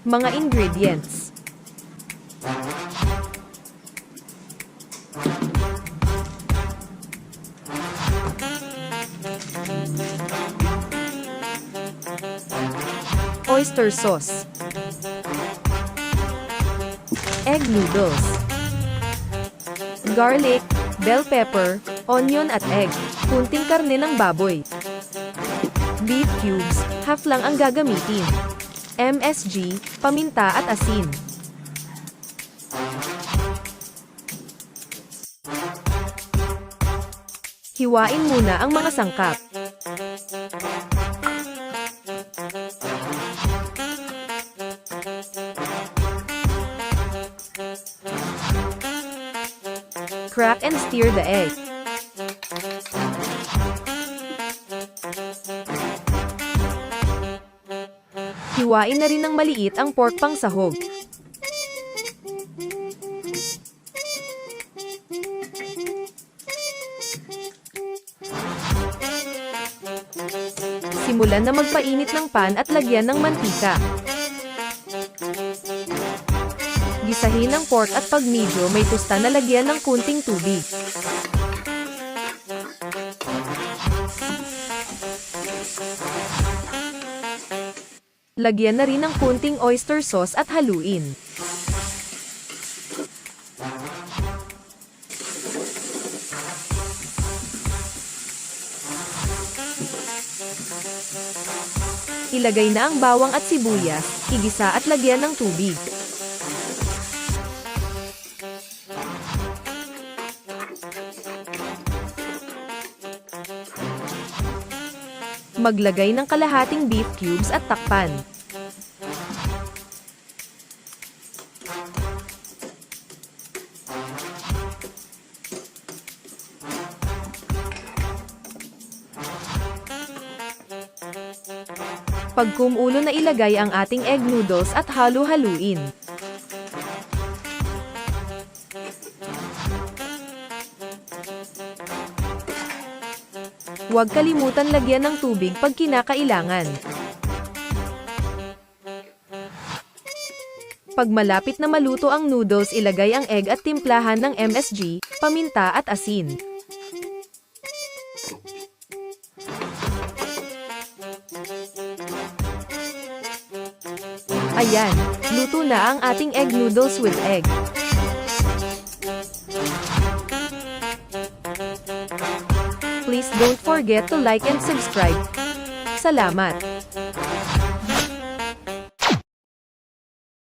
Mga ingredients. Oyster sauce. Egg noodles. Garlic, bell pepper, onion at egg. Kunting karne ng baboy. Beef cubes, half lang ang gagamitin. MSG, paminta at asin. Hiwain muna ang mga sangkap. Crack and stir the egg. Hiwain na rin ng maliit ang pork pang sahog. Simulan na magpainit ng pan at lagyan ng mantika. Gisahin ang pork at pag medyo may tusta na lagyan ng kunting tubig. Lagyan na rin ng kunting oyster sauce at haluin. Ilagay na ang bawang at sibuyas, igisa at lagyan ng tubig. Maglagay ng kalahating beef cubes at takpan. Pag kumulo na ilagay ang ating egg noodles at halu-haluin. Huwag kalimutan lagyan ng tubig pag kinakailangan. Pag malapit na maluto ang noodles, ilagay ang egg at timplahan ng MSG, paminta at asin. Ayan, luto na ang ating egg noodles with egg. Please don't forget to like and subscribe. Salamat!